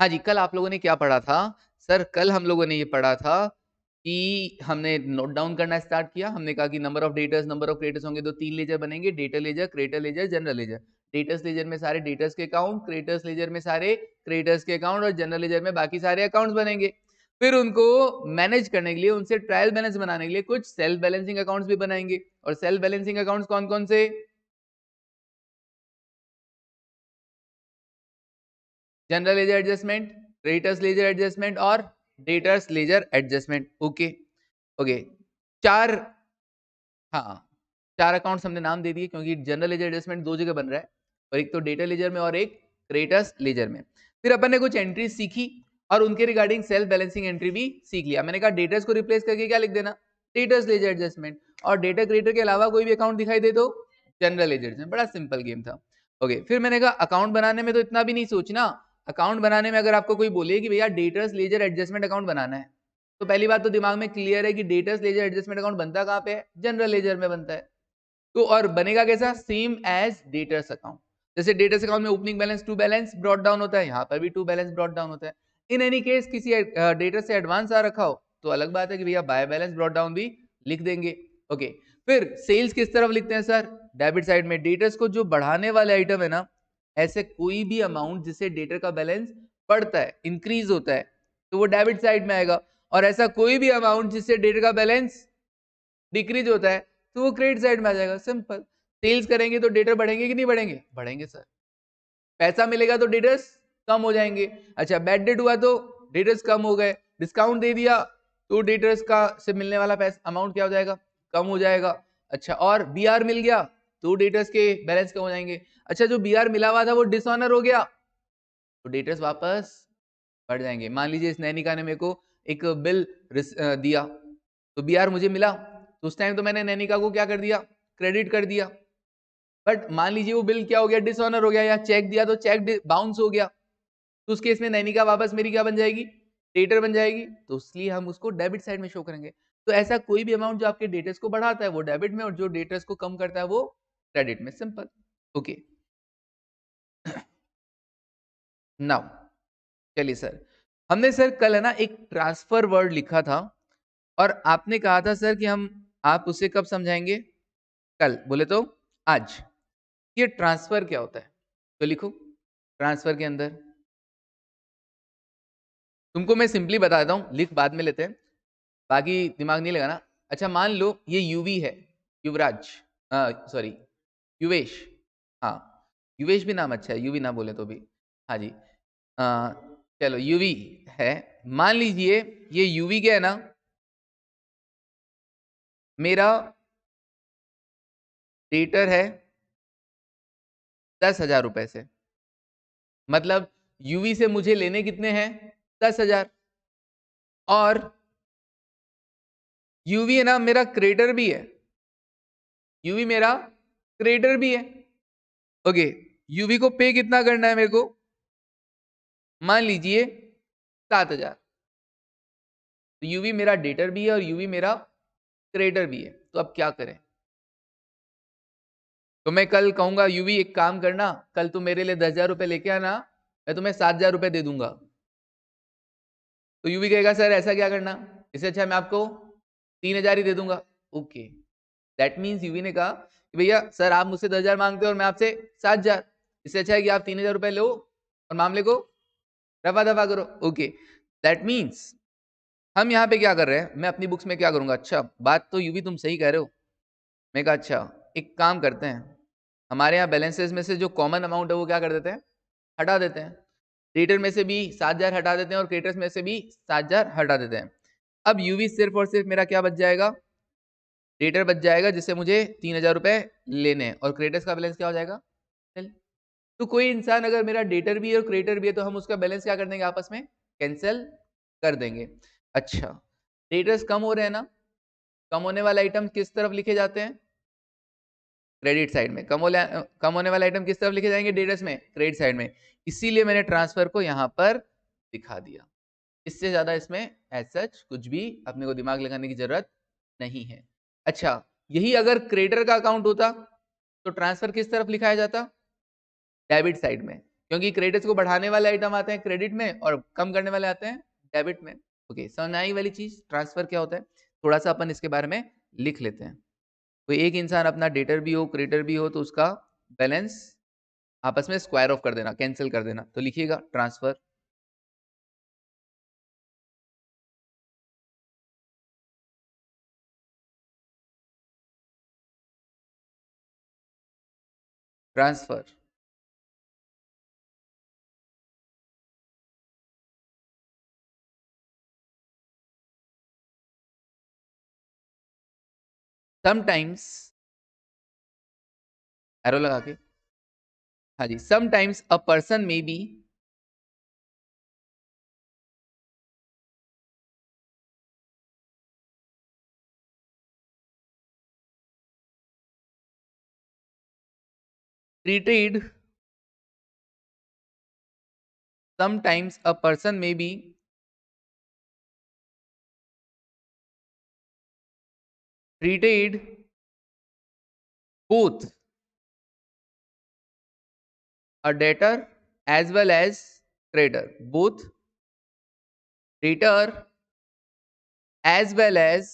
हाँ जी, कल आप लोगों ने क्या पढ़ा था? सर कल हम लोगों ने ये पढ़ा था कि हमने नोट डाउन करना स्टार्ट किया। हमने कहा कि number of debtors, number of creditors होंगे तो 3 लेजर बनेंगे, debtor ledger, creditor ledger, general ledger. Debtors ledger में सारे डेटर्स के अकाउंट, क्रेडिटर्स लेजर में सारे क्रेडिटर्स के अकाउंट और जनरल लेजर में बाकी सारे अकाउंट्स बनेंगे। फिर उनको मैनेज करने के लिए, उनसे ट्रायल बैलेंस बनाने के लिए कुछ सेल्फ बैलेंसिंग अकाउंट्स भी बनाएँगे। और सेल्फ बैलेंसिंग अकाउंट्स कौन-कौन से? General ledger adjustment, creditors ledger adjustment और debtors ledger adjustment. Okay, okay. 4 हाँ, 4 अकाउंट्स हमने नाम दे दिए क्योंकि जनरल लेजर एडजस्टमेंट 2 जगह बन रहा है और एक तो डेटा लेजर में और एक क्रेडिटर्स लेजर में। फिर अपन ने कुछ एंट्रीज सीखी और उनके रिगार्डिंग सेल्फ बैलेंसिंग एंट्री भी सीख लिया। मैंने कहा डेटर्स को रिप्लेस करके क्या लिख देना? Debtors ledger adjustment. और डेटा क्रेडिटर के अलावा कोई भी अकाउंट दिखाई दे तो जनरल लेजर एडजस्टमेंट। बड़ा सिंपल गेम था। ओके, फिर मैंने कहा अकाउंट बनाने में तो इतना भी नहीं सोचना। अकाउंट बनाने में अगर आपको कोई बोले कि भैया डेटर्स लेजर एडजस्टमेंट अकाउंट बनाना है, तो पहली बात तो दिमाग में क्लियर है कि डेटर्स लेजर एडजस्टमेंट अकाउंट बनता कहाँ पे है? जनरल लेजर में बनता है। तो और बनेगा कैसा? Same as debtors account. जैसे डेटर्स अकाउंट में opening balance to balance brought down होता है, यहाँ पर भी टू बैलेंस ब्रॉट डाउन होता है। इन एनी केस किसी डेटर से एडवांस आ रखा हो तो अलग बात है कि भैया बाय बैलेंस ब्रॉट डाउन भी लिख देंगे। ओके, फिर सेल्स किस तरफ लिखते हैं सर? डेबिट साइड में। डेटर्स को जो बढ़ाने वाले आइटम है ना, ऐसे कोई भी अमाउंट जिससे डेटर का बैलेंस बढ़ता है, इंक्रीज होता है, तो वो डेबिट साइड में आएगा। और ऐसा कोई भी अमाउंट जिससे डेटर का बैलेंस डिक्रीज होता है तो वो क्रेडिट साइड में आ जाएगा। सिंपल। सेल्स करेंगे तो डेटर बढ़ेंगे कि नहीं बढ़ेंगे? बढ़ेंगे सर। पैसा मिलेगा तो डेटर्स कम हो जाएंगे। अच्छा, बैड डेट हुआ तो डेटर्स कम हो गए। डिस्काउंट दे दिया तो डेटर्स का से मिलने वाला पैसा अमाउंट क्या हो जाएगा? कम हो जाएगा। अच्छा, और बीआर मिल गया तो डेटर्स के बैलेंस कम हो जाएंगे। अच्छा, जो बीआर मिला हुआ था वो डिसऑनर हो गया तो डेटर्स वापस बढ़ जाएंगे। मान लीजिए इस नैनिका ने मेरे को एक बिल दिया तो बीआर मुझे मिला, तो उस टाइम तो मैंने नैनिका को क्या कर दिया? क्रेडिट कर दिया। बट मान लीजिए वो बिल क्या हो गया? डिसऑनर हो गया, या चेक दिया तो चेक बाउंस हो गया, तो उस केस में नैनिका वापस मेरी क्या बन जाएगी? डेटर बन जाएगी। तो इसलिए हम उसको डेबिट साइड में शो करेंगे। तो ऐसा कोई भी अमाउंट जो आपके डेटर्स को बढ़ाता है वो डेबिट में, और जो डेटर्स को कम करता है वो क्रेडिट में। सिंपल। ओके, नाउ चलिए सर, हमने सर कल है ना एक ट्रांसफर वर्ड लिखा था और आपने कहा था सर कि हम आप उसे कब समझाएंगे? कल। बोले तो आज। ये ट्रांसफर क्या होता है? तो लिखो ट्रांसफर के अंदर। तुमको मैं सिंपली बता देता हूं, लिख बाद में लेते हैं, बाकी दिमाग नहीं लगाना। अच्छा, मान लो ये यूवी है, युवराज, सॉरी युवेश। हाँ, युवेश भी नाम अच्छा है, यूवी ना बोले तो भी। हाँ जी, चलो यूवी है। मान लीजिए ये यूवी क्या है ना, मेरा डेटर है 10,000 रुपए से। मतलब यूवी से मुझे लेने कितने हैं? 10,000। और यूवी है ना मेरा क्रेडिटर भी है, यूवी मेरा क्रेडिटर भी है। ओके, यूवी को पे कितना करना है मेरे को? मान लीजिए 7,000। तो यूवी मेरा डेटर भी है और यूवी मेरा क्रेडिटर भी है। तो अब क्या करें? तो मैं कल कहूंगा यूवी एक काम करना, कल तुम मेरे लिए 10,000 रुपए लेके आना, मैं तुम्हें 7,000 रुपए दे दूंगा। तो यूवी कहेगा सर ऐसा क्या करना, इससे अच्छा मैं आपको 3,000 ही दे दूंगा। ओके, दैट मीन्स यूवी ने कहा कि भैया सर आप मुझसे 10,000 मांगते हो और मैं आपसे 7,000, इससे अच्छा है कि आप 3,000 रुपए लो और मामले को रफा दफा करो। ओके, दैट मीन्स हम यहाँ पे क्या कर रहे हैं, मैं अपनी बुक्स में क्या करूंगा? अच्छा, बात तो यूवी तुम सही कह रहे हो। मैं कहा अच्छा एक काम करते हैं, हमारे यहाँ बैलेंसेस में से जो कॉमन अमाउंट है वो क्या कर देते हैं? हटा देते हैं। डेटर में से भी 7,000 हटा देते हैं और क्रेडिटर्स में से भी 7,000 हटा देते हैं। अब यूवी सिर्फ और सिर्फ मेरा क्या बच जाएगा? डेटर बच जाएगा जिससे मुझे 3,000 रुपए लेने हैं, और क्रेडिटर्स का बैलेंस क्या हो जाएगा? चल, तो कोई इंसान अगर मेरा डेटर भी है और क्रेडिटर भी है तो हम उसका बैलेंस क्या कर देंगे? आपस में कैंसिल कर देंगे। अच्छा, डेटर्स कम हो रहे हैं ना, कम होने वाले आइटम किस तरफ लिखे जाते हैं? क्रेडिट साइड में। कम होने वाले आइटम किस तरफ लिखे जाएंगे? डेटर्स में, क्रेडिट साइड में। इसीलिए मैंने ट्रांसफर को यहां पर दिखा दिया। इससे ज्यादा इसमें एज सच कुछ भी अपने को दिमाग लगाने की जरूरत नहीं है। अच्छा, यही अगर क्रेडिटर का अकाउंट होता तो ट्रांसफर किस तरफ लिखाया जाता? डेबिट साइड में, क्योंकि क्रेडिट्स को बढ़ाने वाले आइटम आते हैं क्रेडिट में और कम करने वाले आते हैं डेबिट में। ओके, समझ आई वाली चीज ट्रांसफर क्या होता है? थोड़ा सा अपन इसके बारे में लिख लेते हैं। कोई एक इंसान अपना डेटर भी हो क्रेडिटर भी हो तो उसका बैलेंस आपस में स्क्वायर ऑफ कर देना, कैंसिल कर देना। तो लिखिएगा ट्रांसफर ट्रांसफर समटाइम्स, एरो लगा के, हाँ जी, sometimes a person may be treated, sometimes a person may be treated both a debtor as well as creditor, both debtor as well as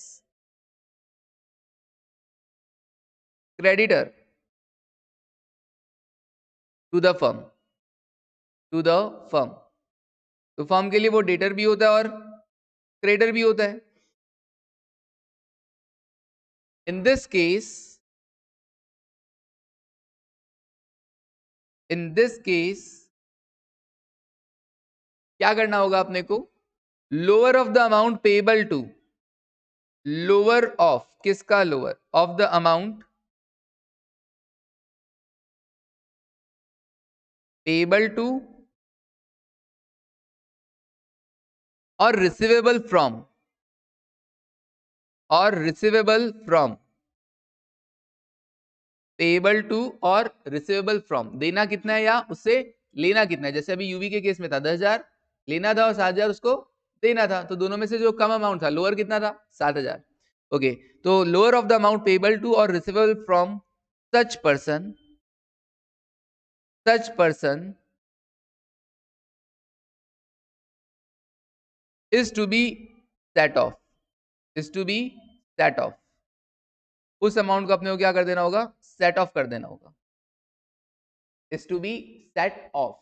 creditor to the firm, to the firm। तो firm के लिए वो debtor भी होता है और creditor भी होता है। In this case, in this case क्या करना होगा अपने को? Lower of the amount payable to, lower of किसका? Lower of the amount payable to और रिसीवेबल फ्रॉम, और रिसीवेबल फ्रॉम, पेबल टू और रिसीवेबल फ्रॉम। देना कितना है या उससे लेना कितना है? जैसे अभी यूवी के केस में था 10,000 लेना था और 7,000 उसको देना था, तो दोनों में से जो कम अमाउंट था, लोअर कितना था? 7,000। ओके, तो lower of the amount payable to और receivable from such person, such person is to be set off, is to be set off। उस अमाउंट को अपने को क्या कर देना होगा? सेट ऑफ कर देना होगा, is to be set off।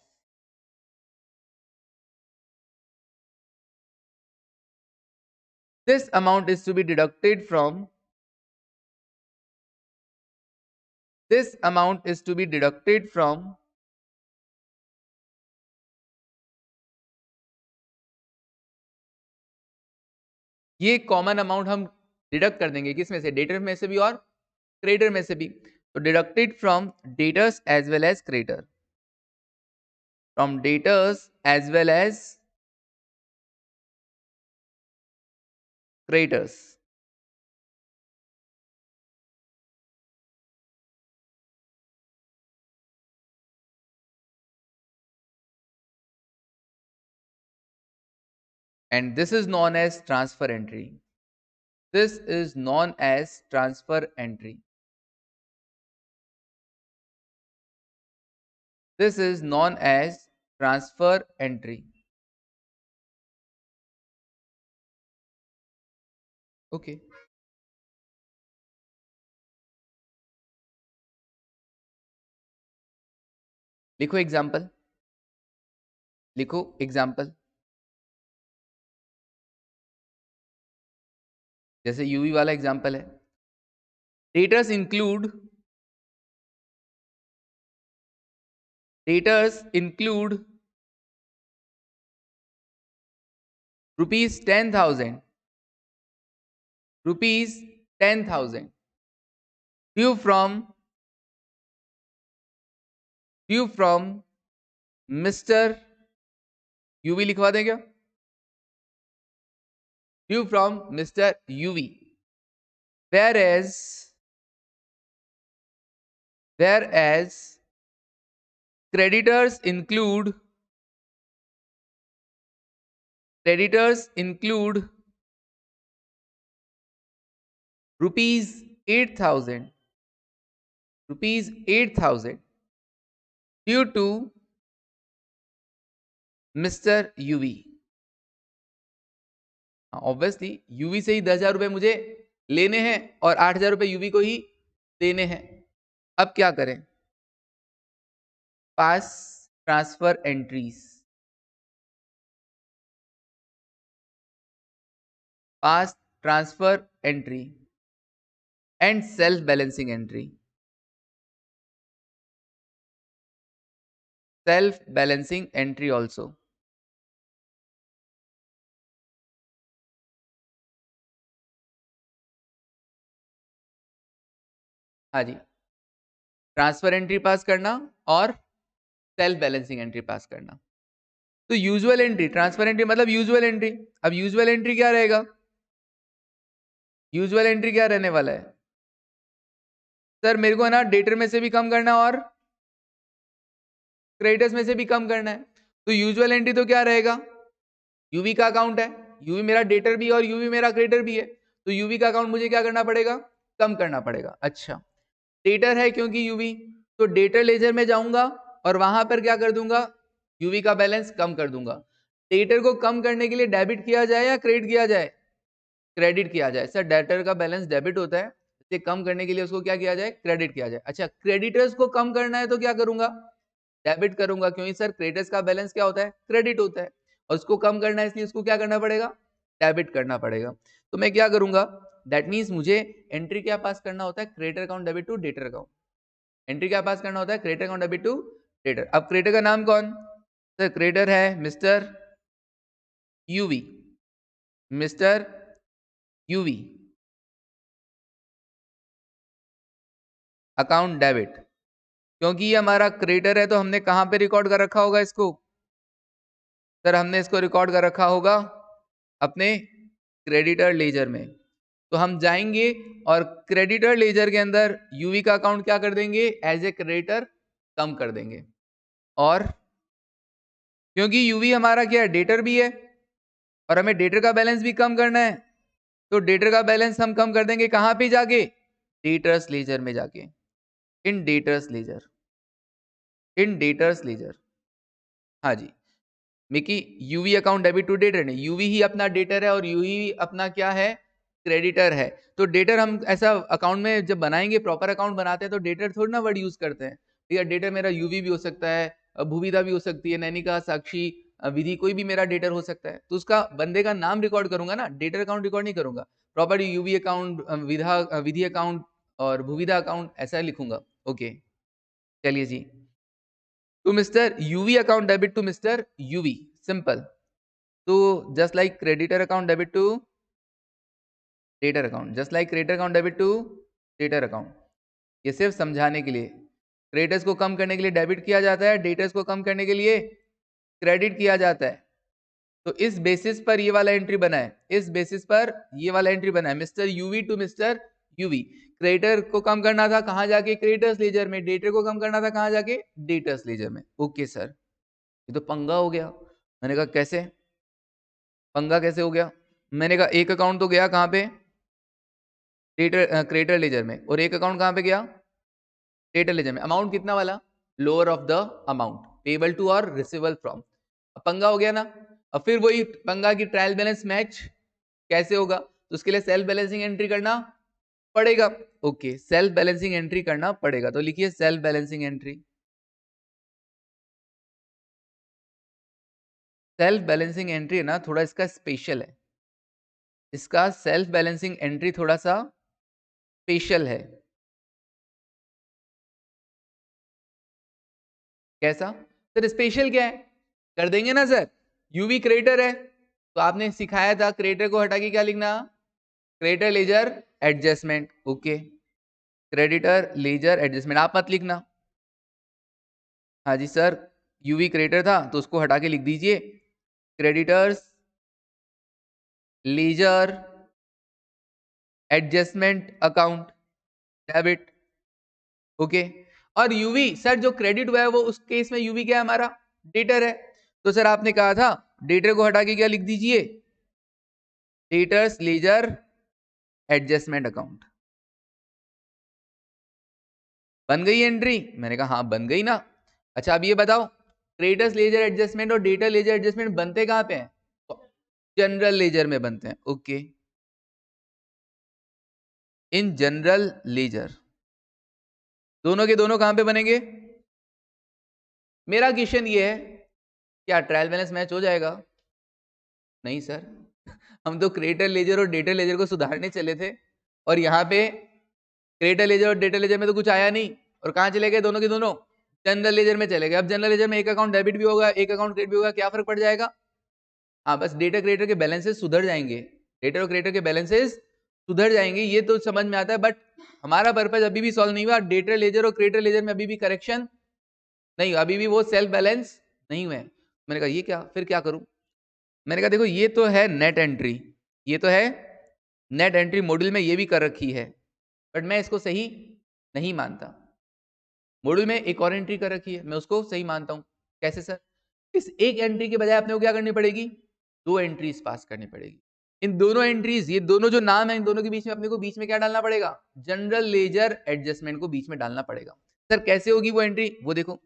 This amount is to be deducted from, this amount is to be deducted from ये कॉमन अमाउंट हम डिडक्ट कर देंगे किस में से? डेटर में से भी और क्रेडिटर में से भी। तो deducted from debtors as well as creditor, from debtors as well as creditors. And this is known as transfer entry, this is known as transfer entry, this is known as transfer entry। okay, लिखो example, लिखो example. जैसे UV वाला example है, debtors include, debtors include ₹10,000, ₹10,000 due from Mr. UV लिखवा दें क्या? Due from mister UV, whereas creditors include rupees 8,000, rupees 8,000 due to mister UV, obviously UV से ही 10,000 रुपए मुझे लेने हैं और 8,000 रुपए यूवी को ही देने हैं। अब क्या करें? Pass transfer entries, pass transfer entry and self balancing entry, self balancing entry also. हाँ जी, ट्रांसफर एंट्री पास करना और सेल्फ बैलेंसिंग एंट्री पास करना। तो यूजुअल एंट्री, ट्रांसफर एंट्री मतलब यूजुअल एंट्री। अब यूजुअल एंट्री क्या रहेगा? यूजुअल एंट्री क्या रहने वाला है? सर मेरे को ना डेटर में से भी कम करना और क्रेडिटर्स में से भी कम करना है। तो यूजुअल एंट्री तो क्या रहेगा? यूवी का अकाउंट है, यूवी मेरा डेटर भी है और यूवी मेरा क्रेडिटर भी है, तो यूवी का अकाउंट मुझे क्या करना पड़ेगा? कम करना पड़ेगा। अच्छा, डेटर है क्योंकि यूवी, तो डेटर लेजर में जाऊंगा और वहां पर क्या कर दूंगा? यूवी का बैलेंस कम कर दूंगा। डेटर को कम करने के लिए डेबिट किया जाए या क्रेडिट किया जाए? क्रेडिट किया जाए। सर डेटर का बैलेंस डेबिट होता है, इसे कम करने के लिए उसको क्या किया जाए? क्रेडिट किया जाए। अच्छा, क्रेडिटर्स को कम करना है तो क्या करूंगा? डेबिट करूंगा, क्योंकि सर क्रेडिटर्स का बैलेंस क्या होता है? क्रेडिट होता है, और उसको कम करना है इसलिए उसको क्या करना पड़ेगा? डेबिट करना पड़ेगा। तो मैं क्या करूंगा? दैट मीन्स मुझे एंट्री क्या पास करना होता है? Creditor account debit to debtor account. Entry क्या पास करना होता है? Creditor account debit to debtor. अब क्रेडिटर का नाम कौन? सर क्रेडिटर है mister UV, mister UV, account debit. क्योंकि ये हमारा क्रेडिटर है तो हमने कहां पे रिकॉर्ड कर रखा होगा इसको? सर हमने इसको रिकॉर्ड कर रखा होगा अपने क्रेडिटर लेजर में। तो हम जाएंगे और क्रेडिटर लेजर के अंदर यूवी का अकाउंट क्या कर देंगे? एज ए क्रेडिटर कम कर देंगे। और क्योंकि यूवी हमारा क्या है? डेटर भी है, और हमें डेटर का बैलेंस भी कम करना है, तो डेटर का बैलेंस हम कम कर देंगे कहां पे जाके? डेटर्स लेजर में जाके। In debtors ledger, in debtors ledger. हाँ जी, मिकी Yuvi account debit to debtor नहीं, यूवी ही अपना डेटर है और यूवी अपना क्या है? क्रेडिटर है। तो डेटर हम ऐसा अकाउंट में जब बनाएंगे, प्रॉपर अकाउंट बनाते हैं, तो डेटर थोड़ी ना वर्ड यूज करते हैं। ठीक है, डेटर मेरा यूवी भी हो सकता है, भूविदा भी हो सकती है, नैनिका, साक्षी, विधि, कोई भी मेरा डेटर हो सकता है। तो उसका बंदे का नाम रिकॉर्ड करूंगा ना, डेटर अकाउंट रिकॉर्ड नहीं करूंगा। Proper Yuvi account, Vidhi account और भूविदा अकाउंट ऐसा लिखूंगा। ओके, चलिए जी। To mister UV account debit to mister Yuvi, simple. तो just like creditor account debit to debtor account, just like creditor account debit to debtor account. ये सिर्फ समझाने के लिए। क्रेडिटर्स को कम करने के लिए डेबिट किया जाता है, डेटर्स को कम करने के लिए क्रेडिट किया जाता है। तो इस बेसिस पर ये वाला एंट्री बना है, इस बेसिस पर ये वाला एंट्री बना है, mister UV to mister UV. Creditor को कम करना था कहां जाके? क्रेडिटर्स लेजर में। डेटर को कम करना था कहां जाके? डेटर्स लेजर में। ओके सर, ये तो पंगा हो गया। मैंने कहा कैसे पंगा, कैसे हो गया? मैंने कहा एक अकाउंट तो गया कहां पे? क्रेडिटर लेजर में, और एक अकाउंट कहां पे गया? डेटर लेजर में। अमाउंट कितना वाला? Lower of the amount payable to और रिसीवेबल फ्रॉम। पंगा हो गया ना। अब फिर वही पंगा की ट्रायल बैलेंस मैच कैसे होगा? तो उसके लिए सेल्फ बैलेंसिंग एंट्री करना पड़ेगा। ओके, सेल्फ बैलेंसिंग एंट्री करना पड़ेगा, तो लिखिए self balancing entry. Self balancing entry है ना, थोड़ा इसका स्पेशल है, इसका सेल्फ बैलेंसिंग एंट्री थोड़ा सा स्पेशल है। कैसा सर? स्पेशल क्या है? कर देंगे ना सर। यूवी क्रेडिटर है, तो आपने सिखाया था क्रेडिटर को हटा के क्या लिखना? Creditor ledger adjustment. Okay, creditor ledger adjustment आप मत लिखना। हाँ जी सर, यूवी क्रेडिटर था तो उसको हटा के लिख दीजिए creditors ledger adjustment account debit. Okay, और यूवी सर जो क्रेडिट हुआ है वो उस केस में यूवी क्या है? हमारा डेटर है। तो सर आपने कहा था डेटर को हटा के क्या लिख दीजिए? Debtors ledger adjustment account. बन गई एंट्री? मैंने कहा हाँ बन गई ना। अच्छा अब ये बताओ, क्रेडिटर्स लेजर एडजस्टमेंट और डेटर लेजर एडजस्टमेंट बनते कहां पे हैं? जनरल लेजर में बनते हैं। ओके, इन जनरल लेजर दोनों के दोनों कहां पे बनेंगे? मेरा क्वेश्चन ये है, क्या ट्रायल बैलेंस मैच हो जाएगा? नहीं सर, हम तो क्रेडिटर लेजर और डेटर लेजर को सुधारने चले थे, और यहाँ पे क्रेडिटर लेजर और डेटर लेजर में तो कुछ आया नहीं, और कहाँ चले गए दोनों के दोनों? जनरल लेजर में चले गए। अब जनरल लेजर में एक अकाउंट डेबिट भी होगा, एक अकाउंट क्रेडिट भी होगा, क्या फर्क पड़ जाएगा? हाँ, बस डेटर क्रेडिटर के बैलेंसेस सुधर जाएंगे, डेटर और क्रेडिटर के बैलेंसेस सुधर जाएंगे, ये तो समझ में आता है। बट हमारा पर्पज अभी भी सॉल्व नहीं हुआ। डेटर लेजर और क्रेडिटर लेजर में अभी भी करेक्शन नहीं, अभी भी वो सेल्फ बैलेंस नहीं हुए। मैंने कहा ये क्या, फिर क्या करूं? मैंने कहा देखो, ये तो है नेट एंट्री, ये तो है नेट एंट्री, मॉड्यूल में ये भी कर रखी है, बट मैं इसको सही नहीं मानता। मॉड्यूल में एक और एंट्री कर रखी है, मैं उसको सही मानता हूं। कैसे सर? इस एक एंट्री के बजाय अपने को क्या करनी पड़ेगी? दो एंट्रीज पास करनी पड़ेगी। इन दोनों एंट्रीज, ये दोनों जो नाम है, इन दोनों के बीच में अपने को बीच में क्या डालना पड़ेगा? जनरल लेजर एडजस्टमेंट को बीच में डालना पड़ेगा। सर कैसे होगी वो एंट्री, वो देखो।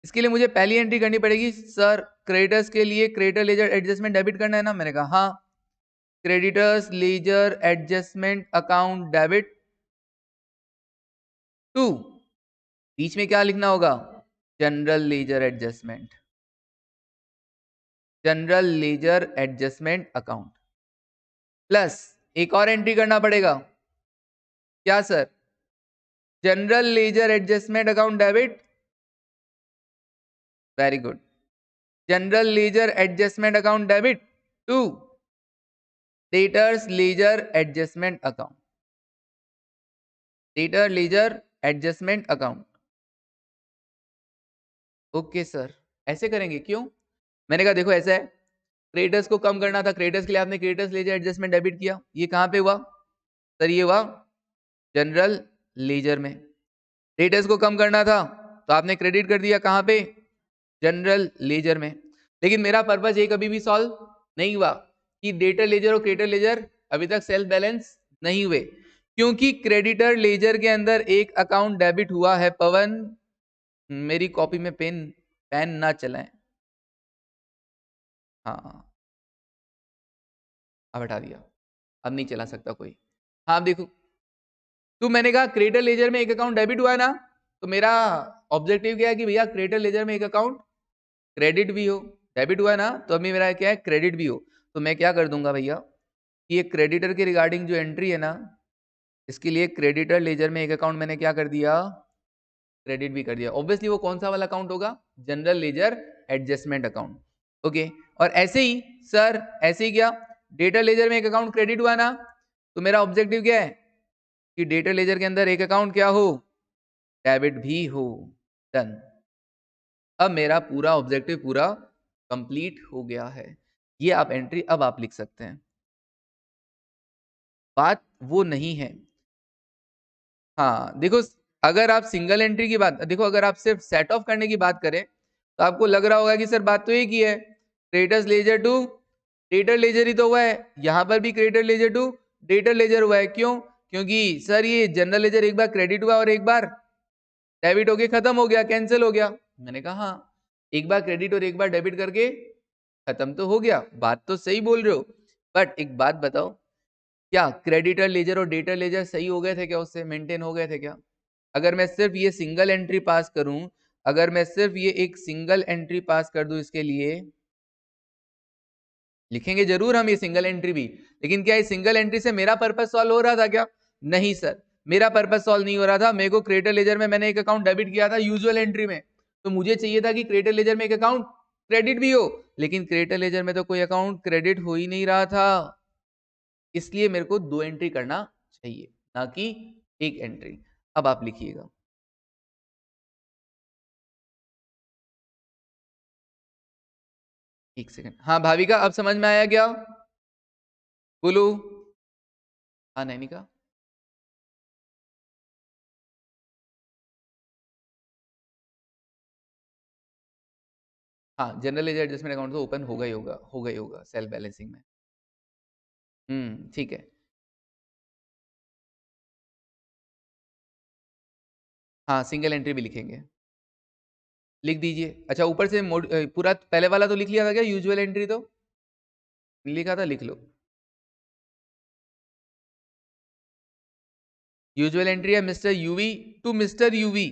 इसके लिए मुझे पहली एंट्री करनी पड़ेगी, सर क्रेडिटर्स के लिए क्रेडिटर लेजर एडजस्टमेंट डेबिट करना है ना? मैंने कहा हाँ, creditors ledger adjustment account debit to, बीच में क्या लिखना होगा? General ledger adjustment, general ledger adjustment account, plus एक और एंट्री करना पड़ेगा, क्या sir? General ledger adjustment account debit, very good, general ledger adjustment account debit to debtors ledger adjustment account, debtor ledger adjustment account. Okay sir, ऐसे करेंगे क्यों? मैंने कहा देखो ऐसा है, क्रेडिटर्स को कम करना था, क्रेडिटर्स के लिए आपने क्रेडिटर्स लेजर एडजस्टमेंट डेबिट किया, ये कहां पे हुआ सर? ये हुआ जनरल लेजर में। क्रेडिटर्स को कम करना था तो आपने क्रेडिट कर दिया, कहां पे? जनरल लेजर में। लेकिन मेरा पर्पज ये कभी भी सॉल्व नहीं हुआ कि डेटर लेजर और क्रेडिटर लेजर अभी तक सेल्फ बैलेंस नहीं हुए, क्योंकि क्रेडिटर लेजर के अंदर एक अकाउंट डेबिट हुआ है। पवन, मेरी कॉपी में पेन पेन ना चलाएं। हाँ, अब हटा दिया, अब नहीं चला सकता कोई। हाँ अब देखो, तो मैंने कहा क्रेडिटर लेजर में एक अकाउंट डेबिट हुआ है ना, तो मेरा ऑब्जेक्टिव क्या है कि भैया क्रेडिटर लेजर में एक अकाउंट क्रेडिट भी हो। डेबिट हुआ है ना, तो अभी मेरा क्या है? क्रेडिट भी हो। तो मैं क्या कर दूंगा भैया कि ये क्रेडिटर के रिगार्डिंग जो एंट्री है ना, इसके लिए क्रेडिटर लेजर में एक अकाउंट मैंने क्या कर दिया? क्रेडिट भी कर दिया। ऑब्वियसली वो कौन सा वाला अकाउंट होगा? General ledger adjustment account. Okay, और ऐसे ही सर, ऐसे ही क्या, डेटा लेजर में एक अकाउंट क्रेडिट हुआ ना, तो मेरा ऑब्जेक्टिव क्या है कि डेटा लेजर के अंदर एक अकाउंट क्या हो? डेबिट भी हो। डन। अब मेरा पूरा ऑब्जेक्टिव पूरा कंप्लीट हो गया है। ये आप एंट्री अब आप लिख सकते हैं। बात वो नहीं है। हाँ देखो, अगर आप सिंगल एंट्री की बात देखो, अगर आप सिर्फ सेट ऑफ करने की बात करें तो आपको लग रहा होगा कि सर बात तो एक ही है, creditors ledger to debtor ledger ही तो हुआ है, यहां पर भी creditor ledger to debtor ledger हुआ है। क्यों? क्योंकि सर ये जनरल लेजर एक बार क्रेडिट हुआ और एक बार डेबिट हो गया, खत्म हो गया, कैंसिल हो गया। मैंने कहा हाँ, एक बार क्रेडिट और एक बार डेबिट करके खत्म तो हो गया, बात तो सही बोल रहे हो। बट एक बात बताओ, क्या क्रेडिटर लेजर और डेटर लेजर सही हो गए थे क्या? उससे मेंटेन हो गए थे क्या? अगर मैं सिर्फ ये सिंगल एंट्री पास करूं, अगर मैं सिर्फ ये एक सिंगल एंट्री पास कर दूं, इसके लिए लिखेंगे जरूर हम ये सिंगल एंट्री भी, लेकिन क्या इस सिंगल एंट्री से मेरा पर्पस सॉल्व हो रहा था क्या? नहीं सर, मेरा पर्पस सॉल्व नहीं हो रहा था। मेरे को क्रेडिटर लेजर में मैंने एक अकाउंट डेबिट किया था यूजुअल एंट्री में, तो मुझे चाहिए था कि क्रेडिटर लेजर में एक अकाउंट क्रेडिट भी हो, लेकिन क्रेडिटर लेजर में तो कोई अकाउंट क्रेडिट हो ही नहीं रहा था। इसलिए मेरे को दो एंट्री करना चाहिए, ना कि एक एंट्री। अब आप लिखिएगा, एक सेकंड। हाँ भाविका, अब समझ में आया क्या? बोलो। हाँ नैनिका, हाँ जनरल लेजर एडजस्टमेंट अकाउंट तो ओपन होगा ही होगा, होगा ही होगा सेल्फ बैलेंसिंग में। ठीक है। हाँ सिंगल एंट्री भी लिखेंगे। लिख दीजिए। अच्छा ऊपर से पूरा पहले वाला तो लिख लिया था क्या? यूजुअल एंट्री तो लिखा था, लिख लो। यूजुअल एंट्री है mister UV to mister UV,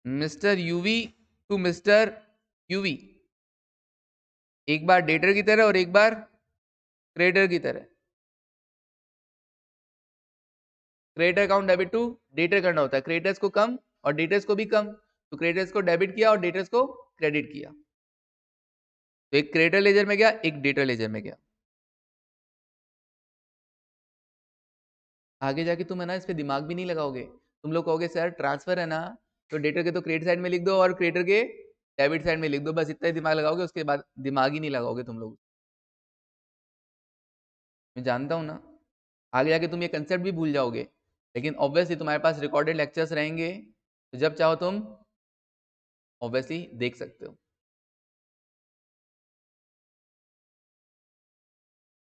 mister UV to mister UV, एक बार डेटर की तरह और एक बार क्रेडिटर की तरह। Creditor account debit to debtor करना होता है, क्रेडिटर्स को कम और डेटर्स को भी कम, तो क्रेडिटर्स को डेबिट किया और डेटर्स को क्रेडिट किया, तो एक क्रेडिटर लेजर में गया, एक डेटर लेजर में गया। आगे जाके तुम है ना इस पे दिमाग भी नहीं लगाओगे, तुम लोग कहोगे सर ट्रांसफर है ना, तो डेटर के तो क्रेडिट साइड में लिख दो और क्रेडिटर के डेबिट साइड में लिख दो, बस इतना ही दिमाग लगाओगे, उसके बाद दिमाग ही नहीं लगाओगे तुम लोग। मैं जानता हूँ ना, आगे जाके तुम ये कंसेप्ट भी भूल जाओगे, लेकिन ऑब्वियसली तुम्हारे पास रिकॉर्डेड लेक्चर्स रहेंगे, तो जब चाहो तुम ऑब्वियसली देख सकते हो।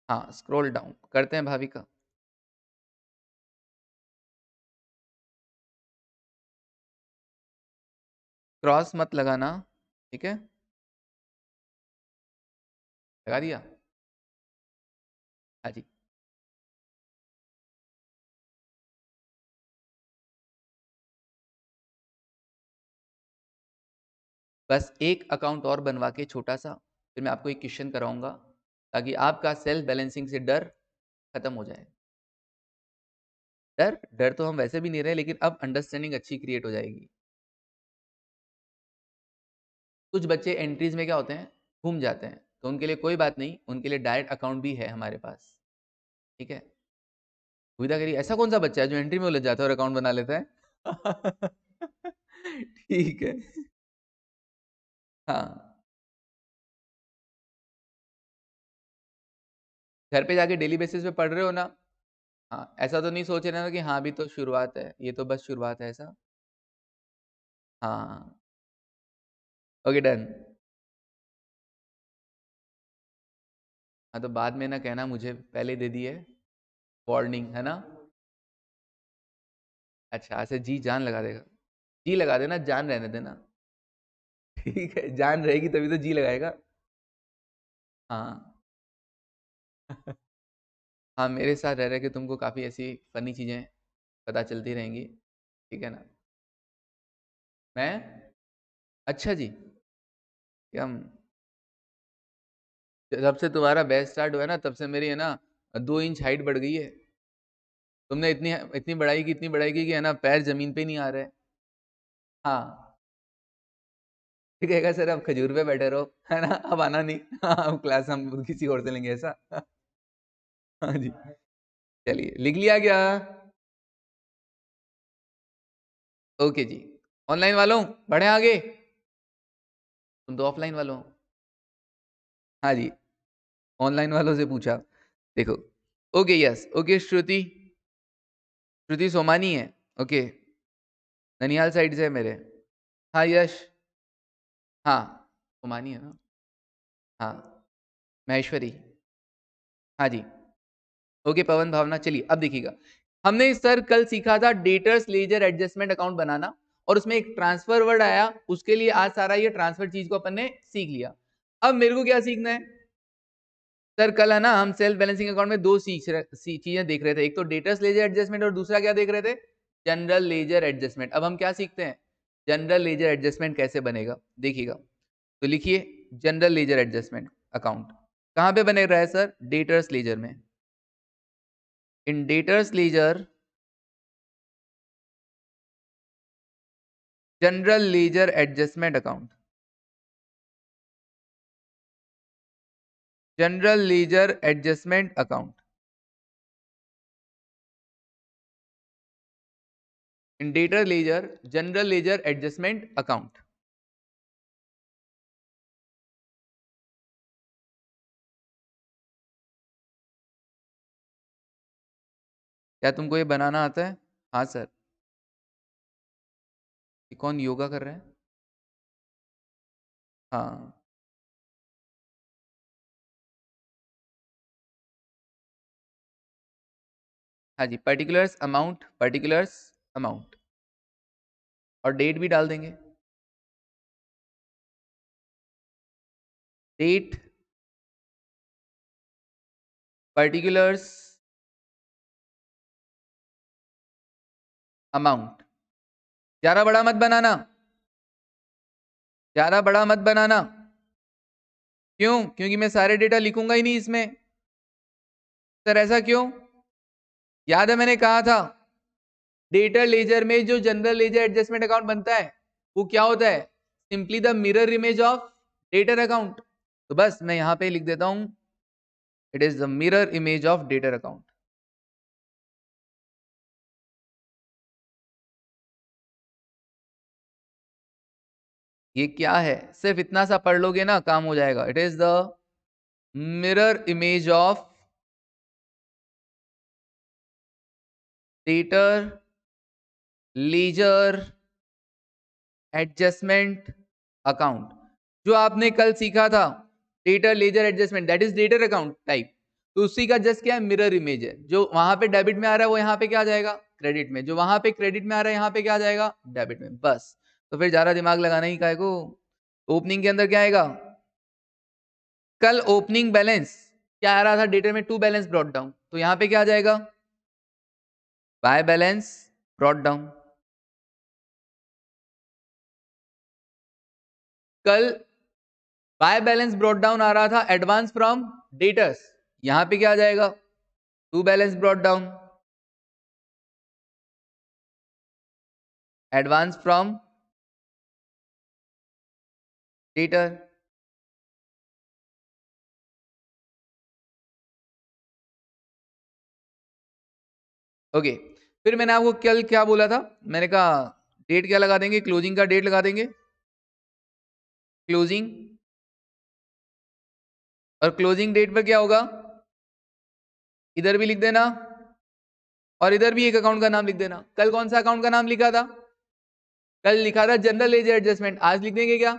हाँ स्क्रॉल डाउन करते हैं भाविका। क्रॉस मत लगाना, ठीक है, लगा दिया। हाँ जी। बस एक अकाउंट और बनवा के छोटा सा, फिर मैं आपको एक क्वेश्चन कराऊंगा, ताकि आपका सेल्फ बैलेंसिंग से डर खत्म हो जाए। डर डर तो हम वैसे भी नहीं रहे, लेकिन अब अंडरस्टैंडिंग अच्छी क्रिएट हो जाएगी। कुछ बच्चे एंट्रीज में क्या होते हैं, घूम जाते हैं, तो उनके लिए कोई बात नहीं, उनके लिए डायरेक्ट अकाउंट भी है हमारे पास, ठीक है। सुविधा करिए, ऐसा कौन सा बच्चा है जो एंट्री में उलझ जाता है और अकाउंट बना लेता है? ठीक है। हाँ घर पे जाके डेली बेसिस पे पढ़ रहे हो ना? हाँ ऐसा तो नहीं सोच रहे ना कि हाँ अभी तो शुरुआत है, ये तो बस शुरुआत है ऐसा। हाँ ओके डन। हाँ तो बाद में ना कहना मुझे पहले दे दिए वार्निंग, है ना? अच्छा ऐसे जी जान लगा देगा, जी लगा देना, जान रहने देना। ठीक है, जान रहेगी तभी तो जी लगाएगा। हाँ। हाँ मेरे साथ रह रहे कि तुमको काफ़ी ऐसी फनी चीज़ें पता चलती रहेंगी, ठीक है ना? मैं, अच्छा जी, कि हम, जब से तुम्हारा बैच स्टार्ट हुआ है ना, तब से मेरी है ना 2 इंच हाइट बढ़ गई है। तुमने इतनी इतनी बढ़ाई की, इतनी बढ़ाई की कि है ना पैर जमीन पे नहीं आ रहे। हाँ ठीक है सर, अब खजूर पे बैठे रहो, है ना, अब आना नहीं। हाँ अब क्लास हम किसी और से लेंगे ऐसा। हाँ जी, चलिए लिख लिया क्या? ओके जी। ऑनलाइन वालों बढ़े आगे, तुम तो ऑफलाइन वालों हो। हाँ जी, ऑनलाइन वालों से पूछा, देखो। ओके यस, ओके श्रुति, श्रुति सोमानी है, ओके, ननिहाल साइड से है मेरे। हाँ यश, हाँ सोमानी है ना, हाँ महेश्वरी, हाँ जी। ओके पवन भावना, चलिए अब देखिएगा, हमने सर कल सीखा था डेटर्स लेजर एडजस्टमेंट अकाउंट बनाना, और उसमें एक ट्रांसफर वर्ड आया, उसके लिए आज सारा ये ट्रांसफर चीज को अपन ने सीख लिया। अब मेरे को क्या सीखना है सर? कल है ना हम सेल्फ बैलेंसिंग अकाउंट में दो चीजें देख रहे थे, एक तो डेटर्स लेजर एडजस्टमेंट और दूसरा क्या देख रहे थे? General ledger adjustment. अब हम क्या सीखते हैं, जनरल लेजर एडजस्टमेंट कैसे बनेगा, देखिएगा। तो लिखिए जनरल लेजर एडजस्टमेंट अकाउंट कहां पे बने रहा है सर? डेटर्स लेजर में। In debtors ledger general ledger adjustment account, general ledger adjustment account, in debtor ledger general ledger adjustment account. क्या तुमको ये बनाना आता है? हाँ सर। ये कौन योगा कर रहा है? हाँ हाँ जी, पर्टिकुलर्स अमाउंट, पर्टिकुलर्स अमाउंट, और डेट भी डाल देंगे, डेट, पर्टिकुलर्स, अमाउंट। ज्यादा बड़ा मत बनाना, ज्यादा बड़ा मत बनाना। क्यों? क्योंकि मैं सारे डेटा लिखूंगा ही नहीं इसमें। सर ऐसा क्यों? याद है मैंने कहा था डेटर लेजर में जो जनरल लेजर एडजस्टमेंट अकाउंट बनता है वो क्या होता है? Simply the mirror image of debtor account. तो बस मैं यहां पे लिख देता हूं, it is the mirror image of debtor account. ये क्या है? सिर्फ इतना सा पढ़ लोगे ना काम हो जाएगा। It is the mirror image of debtor ledger adjustment account. जो आपने कल सीखा था debtor ledger adjustment, that is debtor account type. तो उसी का जस्ट क्या है? मिरर इमेज है। जो वहां पे डेबिट में आ रहा है वो यहाँ पे क्या आ जाएगा? क्रेडिट में। जो वहां पे क्रेडिट में आ रहा है यहाँ पे क्या आ जाएगा? डेबिट में। बस। तो फिर ज्यादा दिमाग लगाना ही काहे को। ओपनिंग के अंदर क्या आएगा? कल ओपनिंग बैलेंस क्या आ रहा था डेटर में? To balance brought down. तो यहाँ पे क्या आ जाएगा? By balance brought down. कल बाय बैलेंस ब्रॉट डाउन आ रहा था एडवांस फ्रॉम डेटर्स। यहां पे क्या आ जाएगा? To balance brought down, advance from debtor. Okay. फिर मैंने आपको कल क्या बोला था? मैंने कहा डेट क्या लगा देंगे? क्लोजिंग का डेट लगा देंगे, क्लोजिंग। और क्लोजिंग डेट पर क्या होगा? इधर भी लिख देना और इधर भी एक अकाउंट का नाम लिख देना। कल कौन सा अकाउंट का नाम लिखा था? कल लिखा था जनरल लेजर एडजस्टमेंट। आज लिख देंगे क्या?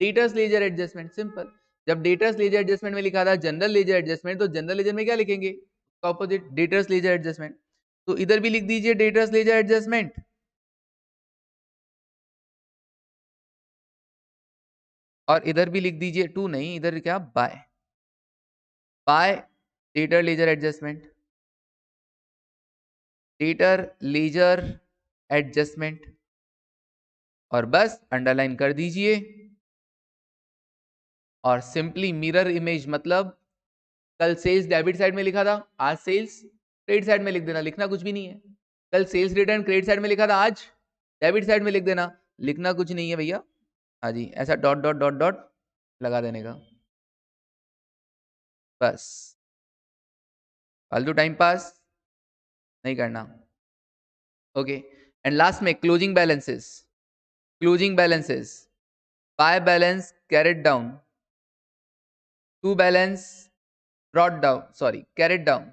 Debtors ledger adjustment. सिंपल। जब डेटर्स लेजर एडजस्टमेंट में लिखा था जनरल लेजर एडजस्टमेंट, तो जनरल लेजर में क्या लिखेंगे? Opposite, debtors ledger adjustment. तो इधर भी लिख दीजिए डेटर्स लेजर एडजस्टमेंट। और इधर भी लिख दीजिए, टू नहीं, इधर क्या? By, by debtor ledger adjustment, debtor ledger adjustment. और बस अंडरलाइन कर दीजिए। और सिंपली मिरर इमेज मतलब कल सेल्स डेबिट साइड में लिखा था, आज सेल्स क्रेडिट साइड में लिख देना। लिखना कुछ भी नहीं है। कल सेल्स रिटर्न क्रेडिट साइड में लिखा था, आज डेबिट साइड में लिख देना। लिखना कुछ नहीं है भैया। हाँ जी, ऐसा डॉट डॉट डॉट डॉट लगा देने का। बस फालतू टाइम पास नहीं करना। ओके। एंड लास्ट में closing balances. Closing balances, by balance carried down, to balance brought down, sorry carried down.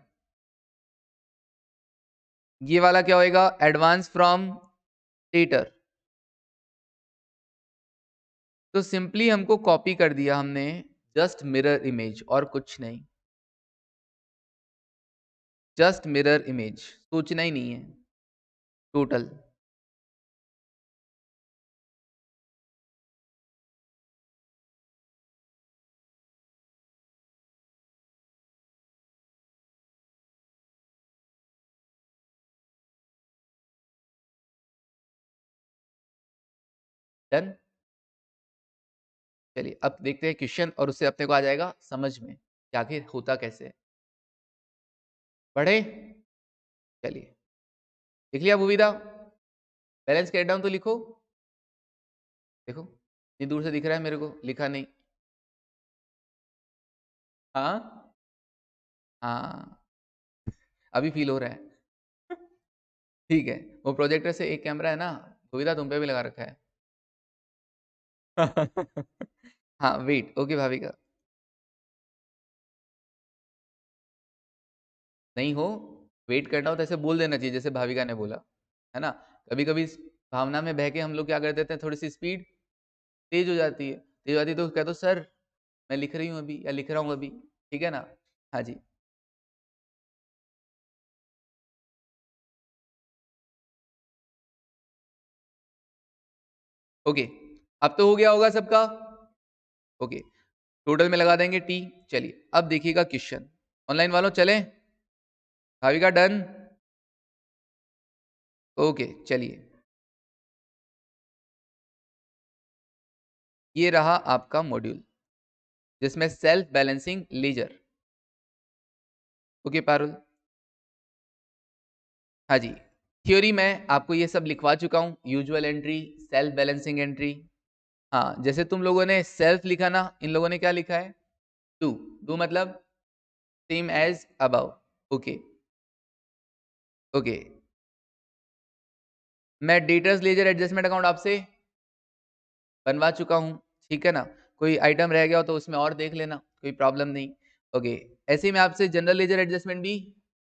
ये वाला क्या होएगा? Advance from debtor. तो सिंपली हमको कॉपी कर दिया हमने, जस्ट मिरर इमेज और कुछ नहीं। जस्ट मिरर इमेज, सोचना ही नहीं है टोटल। डन। चलिए अब देखते हैं क्वेश्चन, और उससे अपने को आ जाएगा समझ में कि आखिर होता कैसे है। पढ़े? चलिए लिख लिया भूविदा? बैलेंस कैरेट डाउन तो लिखो। देखो ये दूर से दिख रहा है मेरे को, लिखा नहीं। हाँ हाँ, अभी फील हो रहा है। ठीक है। वो प्रोजेक्टर से एक कैमरा है ना, भूविदा तुम पे भी लगा रखा है। हाँ वेट, ओके भाविका। नहीं हो, वेट करना हो तो ऐसे बोल देना चाहिए जैसे भाविका ने बोला, है ना। कभी कभी भावना में बह के हम लोग क्या कर देते हैं, थोड़ी सी स्पीड तेज हो जाती है। तेज हो जाती है तो कह दो सर मैं लिख रही हूँ अभी, या लिख रहा हूँ अभी। ठीक है ना। हाँ जी। ओके, अब तो हो गया होगा सबका। ओके, टोटल में लगा देंगे टी। चलिए अब देखिएगा क्वेश्चन। ऑनलाइन वालों चलें, भाविका डन? ओके चलिए, ये रहा आपका मॉड्यूल जिसमें self balancing ledger. Okay Parul? हाँ जी, थ्योरी में आपको ये सब लिखवा चुका हूँ, usual entry, self balancing entry. हाँ, जैसे तुम लोगों ने सेल्फ लिखा ना, इन लोगों ने क्या लिखा है? डू। डू मतलब same as above. Okay okay, मैं डेटर्स लेजर एडजस्टमेंट अकाउंट आपसे बनवा चुका हूँ, ठीक है ना? कोई आइटम रह गया हो तो उसमें और देख लेना, कोई प्रॉब्लम नहीं। ओके, ऐसे ही मैं आपसे जनरल लेजर एडजस्टमेंट भी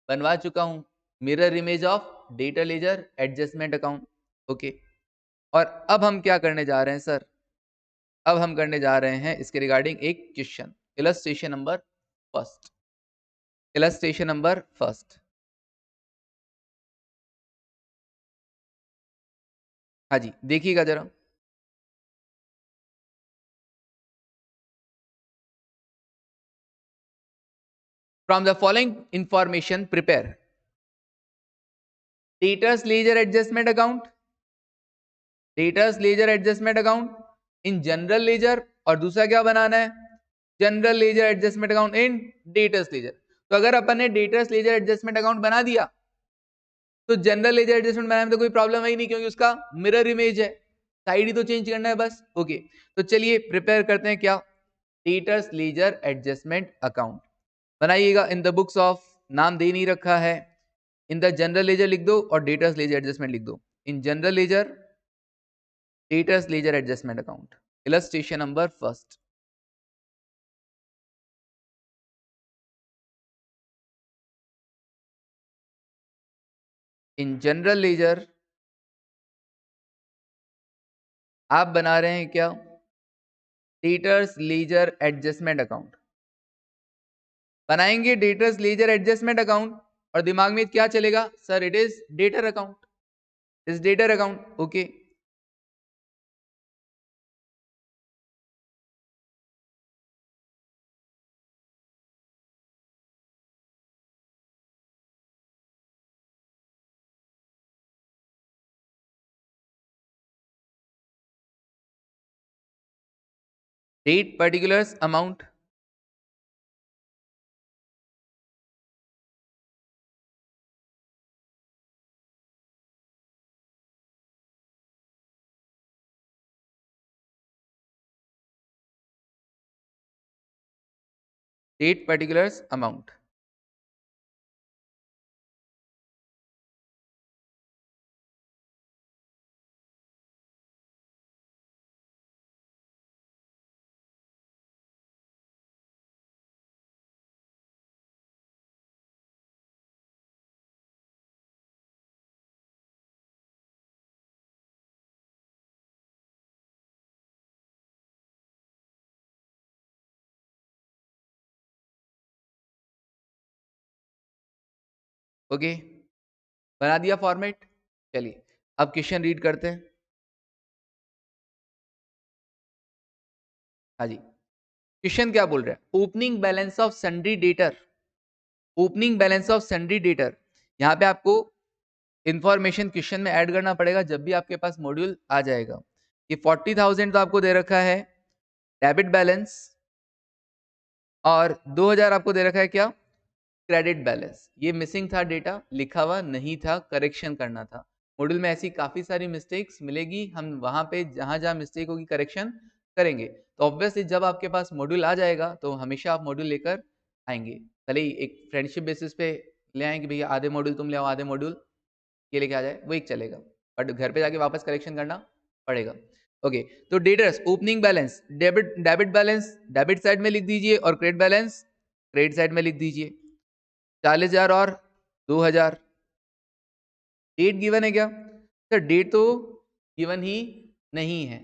बनवा चुका हूँ, mirror image of debtor ledger adjustment account. Okay, और अब हम क्या करने जा रहे हैं सर? अब हम करने जा रहे हैं इसके रिगार्डिंग एक question, illustration number first. Illustration number first, हाँ जी देखिएगा जरा। From the following information prepare debtors ledger adjustment account, debtors ledger adjustment account in general ledger, और दूसरा क्या बनाना है? General ledger adjustment account in debtors ledger. तो अगर अपन ने डेटर्स लेजर एडजस्टमेंट अकाउंट बना दिया तो जनरल लेजर एडजस्टमेंट बनाने में तो कोई प्रॉब्लम है ही नहीं, क्योंकि उसका मिरर इमेज है, साइड ही तो चेंज करना है बस। ओके, तो चलिए प्रिपेयर करते हैं क्या? डेटर्स लेजर एडजस्टमेंट अकाउंट बनाइएगा इन द बुक्स ऑफ, नाम दे नहीं रखा है। इन द जनरल लेजर लिख दो और डेटर्स लेजर एडजस्टमेंट लिख दो। In general ledger debtors ledger adjustment account, illustration number first. In general ledger आप बना रहे हैं क्या? डेटर्स लेजर एडजस्टमेंट अकाउंट बनाएंगे, डेटर्स लेजर एडजस्टमेंट अकाउंट, और दिमाग में क्या चलेगा sir? It is debtor account, is debtor account. Okay, date particulars amount, date particulars amount. Okay, बना दिया फॉर्मेट। चलिए अब क्वेश्चन रीड करते हैं। हाँ जी, क्वेश्चन क्या बोल रहे हैं? Opening balance of sundry debtor, opening balance of sundry debtor. यहाँ पे आपको इंफॉर्मेशन क्वेश्चन में ऐड करना पड़ेगा जब भी आपके पास मॉड्यूल आ जाएगा। ये 40,000 तो आपको दे रखा है डेबिट बैलेंस, और 2,000 आपको दे रखा है क्या? Credit balance. ये मिसिंग था, डेटा लिखा हुआ नहीं था, करेक्शन करना था। मॉड्यूल में ऐसी काफ़ी सारी मिस्टेक्स मिलेगी, हम वहाँ पे जहाँ जहाँ मिस्टेक होगी करेक्शन करेंगे। तो ऑब्वियसली जब आपके पास मॉड्यूल आ जाएगा तो हमेशा आप मॉड्यूल लेकर आएंगे, भले ही एक फ्रेंडशिप बेसिस पे ले आएँ कि भैया आधे मॉड्यूल तुम ले आओ, आधे मॉड्यूल ये लेके आ जाए, वो एक चलेगा, बट घर पे जाके वापस करेक्शन करना पड़ेगा। ओके, तो debtors opening balance, debit debit balance debit side में लिख दीजिए, और क्रेडिट बैलेंस क्रेडिट साइड में लिख दीजिए। 40,000 और 2,000। डेट गिवन है क्या सर? डेट तो गिवन ही नहीं है,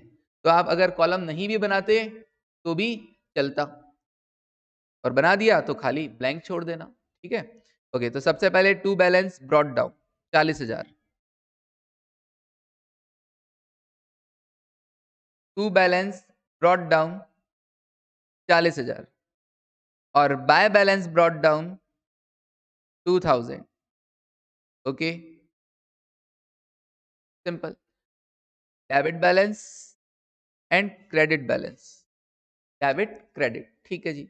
तो आप अगर कॉलम नहीं भी बनाते तो भी चलता, और बना दिया तो खाली ब्लैंक छोड़ देना, ठीक है? ओके, तो सबसे पहले to balance brought down 40,000। To balance brought down 40,000 और by balance brought down 2,000. Okay, simple. Debit balance and credit balance. Debit credit, ठीक है जी.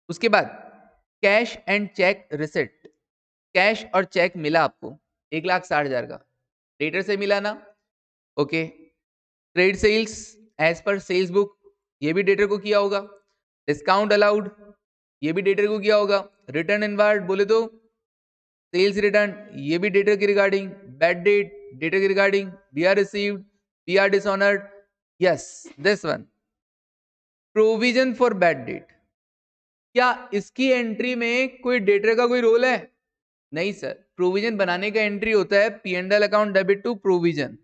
उसके बाद cash and cheque receipt. Cash और चेक मिला आपको 1,60,000 का, डेटर से मिला ना. Okay. Trade sales as per sales book, ये भी डेटर को किया होगा. डिस्काउंट अलाउड, ये भी डेटर को किया होगा. रिटर्न इनवार्ड बोले तो सेल्स रिटर्न, ये भी डेटर के रिगार्डिंग. बैड डेट डेटर के regarding. We are received, we are dishonoured. Yes, this one. Provision for bad debt, क्या इसकी एंट्री में कोई डेटर का कोई रोल है? नहीं सर. प्रोविजन बनाने का एंट्री होता है P and L account debit to provision.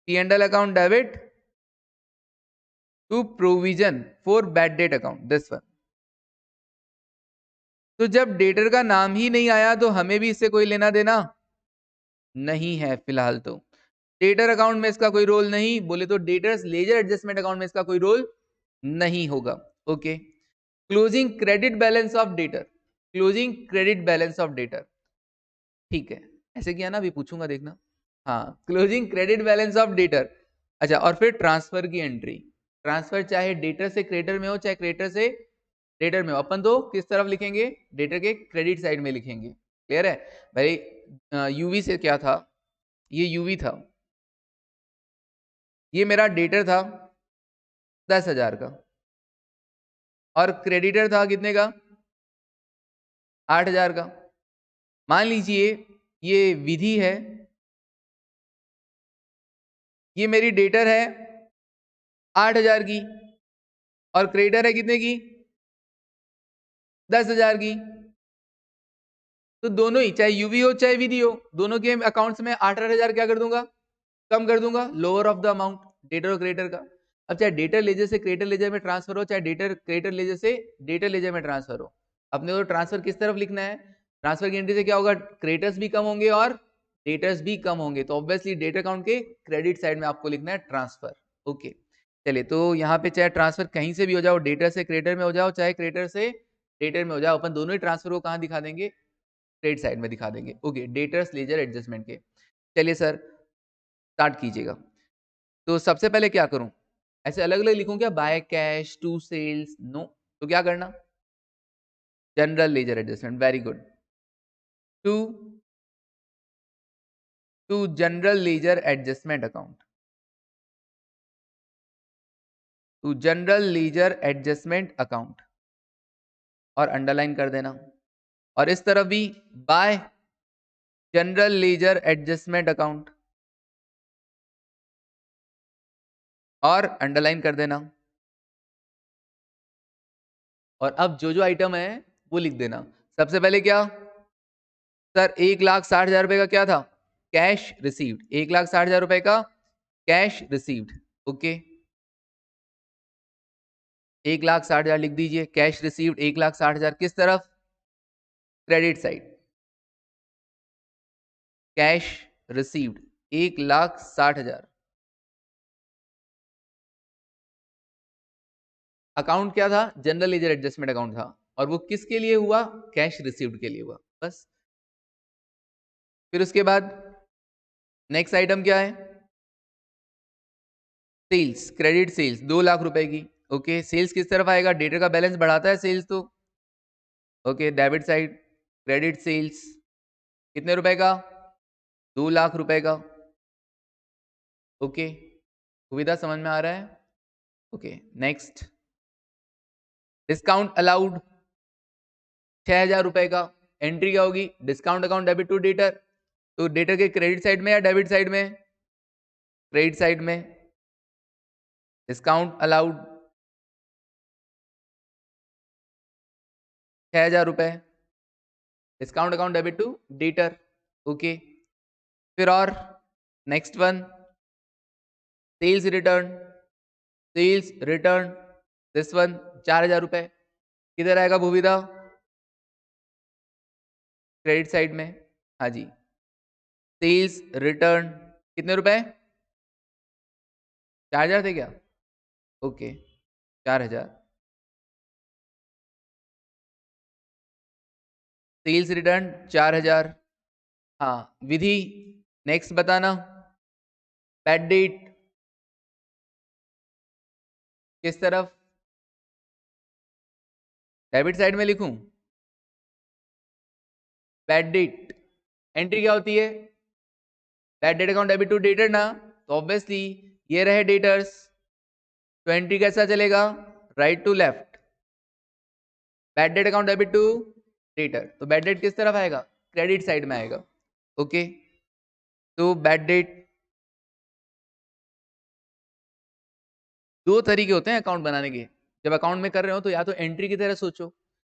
P and L account debit to provision for bad debt account, this one. तो जब डेटर का नाम ही नहीं आया तो हमें भी इससे कोई लेना देना नहीं है फिलहाल. तो डेटर अकाउंट में इसका कोई रोल नहीं, बोले तो डेटर्स लेजर एडजस्टमेंट अकाउंट में इसका कोई रोल नहीं होगा. Okay. Closing credit balance of debtor. Closing credit balance of debtor, ठीक है. ऐसे किया ना, अभी पूछूंगा देखना. हाँ, closing credit balance of debtor. अच्छा, और फिर ट्रांसफर की एंट्री. ट्रांसफर चाहे डेटर से क्रेडिटर में हो चाहे क्रेडिटर से डेटर में हो, अपन तो किस तरफ लिखेंगे? डेटर के क्रेडिट साइड में लिखेंगे. क्लियर है भाई. यूवी से क्या था, ये यूवी था, ये मेरा डेटर था 10,000 का और क्रेडिटर था कितने का? 8,000 का. मान लीजिए ये विधि है, ये मेरी डेटर है 8,000 की और क्रेडिटर है कितने की? 10,000 की. तो दोनों ही, चाहे यूवी हो चाहे विधि हो, दोनों के अकाउंट्स में 8,000 क्या कर दूंगा? कम कर दूंगा. Lower of the amount debtor और क्रेडिटर का. अब चाहे डेटर लेजर से क्रेडिटर लेजर में ट्रांसफर हो, चाहे डेटर क्रेडिटर लेजर से डेटर लेजर में ट्रांसफर हो, अपने को ट्रांसफर किस तरफ लिखना है? ट्रांसफर की एंट्री से क्या होगा? क्रेडिटर्स भी कम होंगे और डेटर्स भी कम होंगे. तो ऑब्वियसली डेटर अकाउंट के क्रेडिट साइड में आपको लिखना है ट्रांसफर. ओके. चलिए, तो यहाँ पे चाहे ट्रांसफर कहीं से भी हो जाओ, डेटर से क्रेडिटर में हो जाओ चाहे क्रेडिटर से डेटर में हो जाओ, अपन दोनों ही ट्रांसफर को कहाँ दिखा देंगे? क्रेडिट साइड में दिखा देंगे. ओके. डेटर्स लेजर एडजस्टमेंट के. चलिए सर, स्टार्ट कीजिएगा. तो सबसे पहले क्या करूं? ऐसे अलग अलग लिखूं क्या? By cash, to sales, no. तो क्या करना? General ledger adjustment. Very good. To to general ledger adjustment account. To general ledger adjustment account और अंडरलाइन कर देना. और इस तरफ भी by general ledger adjustment account और अंडरलाइन कर देना. और अब जो जो आइटम है वो लिख देना. सबसे पहले क्या सर? 1,60,000 रुपए का क्या था? Cash received. 1,60,000 रुपए का कैश रिसीव्ड. ओके. 1,60,000 लिख दीजिए. कैश रिसीव्ड 1,60,000 किस तरफ? Credit side. Cash received 1,60,000. Account क्या था? जनरल लेजर एडजस्टमेंट अकाउंट था. और वो किसके लिए हुआ? कैश रिसीव्ड के लिए हुआ. बस. फिर उसके बाद नेक्स्ट आइटम क्या है? सेल्स. क्रेडिट सेल्स 2,00,000 रुपए की. ओके. सेल्स किस तरफ आएगा? डेटर का बैलेंस बढ़ाता है सेल्स तो. Okay. Debit side. Credit sales कितने रुपए का? 2,00,000 रुपए का. ओके. सुविधा समझ में आ रहा है? ओके. नेक्स्ट. डिस्काउंट अलाउड 6,000 रुपए का. एंट्री क्या होगी? Discount account debit to debtor. तो डेटर के क्रेडिट साइड में या डेबिट साइड में? क्रेडिट साइड में. डिस्काउंट अलाउड 6,000 रुपए. Discount account debit to debtor. Okay. फिर और next one, sales return. Sales return this one 4,000 रुपए. किधर आएगा भूविदा? क्रेडिट साइड में. हाँ जी. सेल्स रिटर्न कितने रुपए? 4,000 थे क्या? ओके 4,000। Sales return 4,000। हाँ विधि नेक्स्ट बताना। बैड डेट किस तरफ, डेबिट साइड में लिखूं? बैड डेट एंट्री क्या होती है? Bad debt account debit to debtor ना, तो ऑब्वियसली ये रहे डेटर्स, तो एंट्री कैसा चलेगा? Right to left. Bad debt account debit to debtor, तो बैड डेट किस तरफ आएगा? क्रेडिट साइड में आएगा। ओके तो बैड डेट, दो तरीके होते हैं अकाउंट बनाने के। जब अकाउंट में कर रहे हो तो या तो एंट्री की तरह सोचो,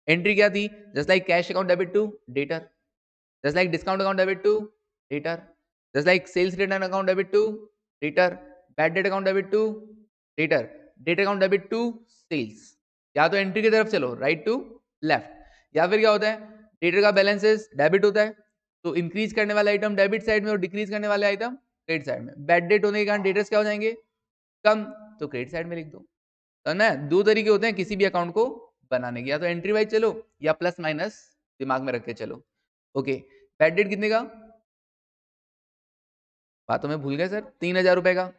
एंट्री क्या थी? Just like cash account debit to debtor, just like discount account debit to debtor, just like sales return account debit to debtor, bad debt account debit to debtor, debt account debit to sales. या तो entry की तरफ चलो right to left, या फिर क्या होता है? डेटर का बैलेंसेस डेबिट होता है, तो इंक्रीज करने वाला आइटम डेबिट साइड में और डिक्रीज करने वाले आइटम क्रेडिट साइड में। बैड डेट होने के कारण डेटर्स क्या हो जाएंगे? कम, तो क्रेडिट साइड में लिख दो। तो ना दो तरीके होते हैं किसी भी अकाउंट को बनाने के, या तो एंट्री वाइज चलो या प्लस माइनस दिमाग में रख के चलो। ओके बैड डेट कितने का? बातों में भूल गए सर, 3,000 रुपए का।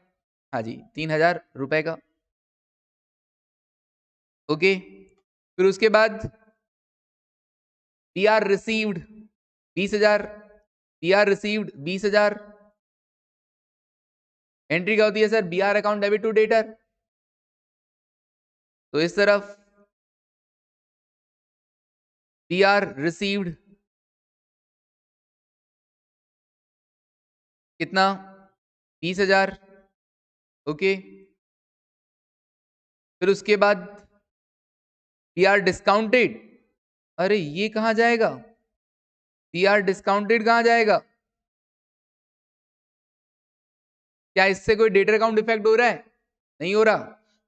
हाँ जी 3,000 रुपए का। ओके फिर उसके बाद P R received 20,000, P R received 20,000। Entry क्या होती है sir? B R account debit to debtor, तो इस तरफ पी आर रिसीव्ड कितना? 20,000। ओके फिर उसके बाद पी आर डिस्काउंटेड, अरे ये कहां जाएगा? पी आर डिस्काउंटेड कहां जाएगा? क्या इससे कोई डेटर अकाउंट इफेक्ट हो रहा है? नहीं हो रहा।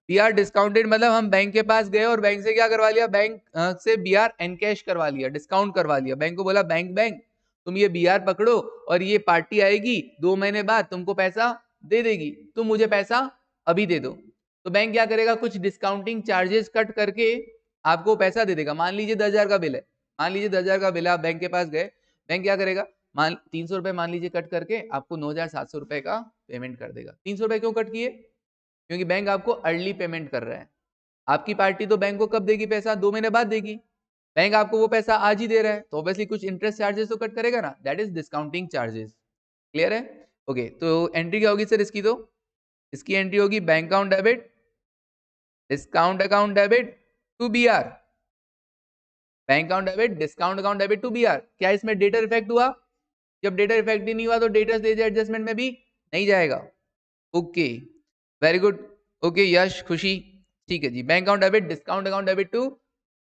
बी आर डिस्काउंटेड मतलब हम बैंक के पास गए और बैंक से क्या करवा लिया? बैंक से बी आर एनकैश करवा लिया, डिस्काउंट करवा लिया। बैंक को बोला बैंक बैंक तुम ये बी आर पकड़ो और ये पार्टी आएगी 2 महीने बाद तुमको पैसा दे देगी, तुम मुझे पैसा अभी दे दो। तो बैंक क्या करेगा? कुछ डिस्काउंटिंग चार्जेस कट करके आपको पैसा दे देगा। मान लीजिए 10,000 का बिल है, मान लीजिए 10,000 का बिल है, आप बैंक के पास गए, बैंक क्या करेगा? मान 300 रुपए मान लीजिए कट करके आपको 9,700 रुपए का पेमेंट कर देगा। 300 रुपए क्यों कट किए? क्योंकि बैंक आपको अर्ली पेमेंट कर रहा है। आपकी पार्टी तो बैंक को कब देगी पैसा? 2 महीने बाद देगी। बैंक आपको वो पैसा आज ही दे रहा है, तो ऑब्वियसली कुछ इंटरेस्ट चार्जेस तो कट करेगा ना, that is discounting charges. Clear है? ओके तो एंट्री क्या होगी सर इसकी? तो इसकी एंट्री होगी bank account debit, discount account debit to B R, bank account debit, discount account debit to B R. क्या इसमें डेटर इफेक्ट हुआ? जब डेटर इफेक्ट ही नहीं हुआ तो डेटर्स लेजर एडजस्टमेंट में भी नहीं जाएगा। Okay very good. Okay Yash Khushi, ठीक है जी। Bank account debit, discount account debit to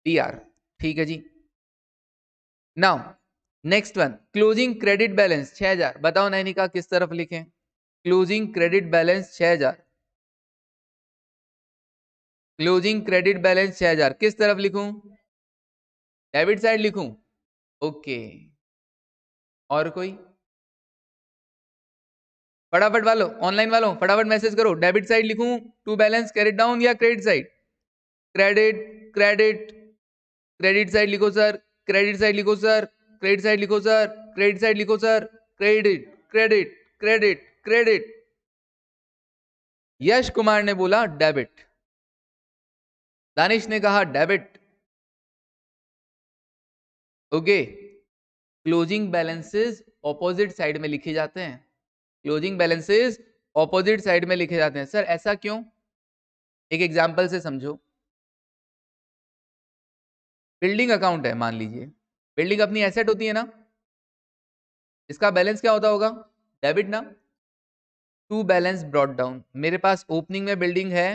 B R, ठीक है जी। Now next one, closing credit balance 6,000। बताओ नैनिका किस तरफ लिखें? Closing credit balance 6,000, closing credit balance 6,000 किस तरफ लिखूं? डेबिट साइड लिखूं? ओके और कोई? फटाफट वालों, ऑनलाइन वालों फटाफट मैसेज करो, डेबिट साइड लिखूं टू बैलेंस कैरिड डाउन या credit side? Credit credit, credit side लिखो सर, क्रेडिट साइड लिखो सर, क्रेडिट साइड लिखो सर, क्रेडिट साइड लिखो sir, credit credit credit credit. Yash Kumar ने बोला डेबिट, दानिश ने कहा debit. Okay closing balances opposite side में लिखे जाते हैं, क्लोजिंग बैलेंसेस ऑपोजिट साइड में लिखे जाते हैं। सर ऐसा क्यों? एक एग्जांपल से समझो। बिल्डिंग अकाउंट है मान लीजिए, बिल्डिंग अपनी एसेट होती है ना, इसका बैलेंस क्या होता होगा? डेबिट ना। टू बैलेंस ब्रॉट डाउन, मेरे पास ओपनिंग में बिल्डिंग है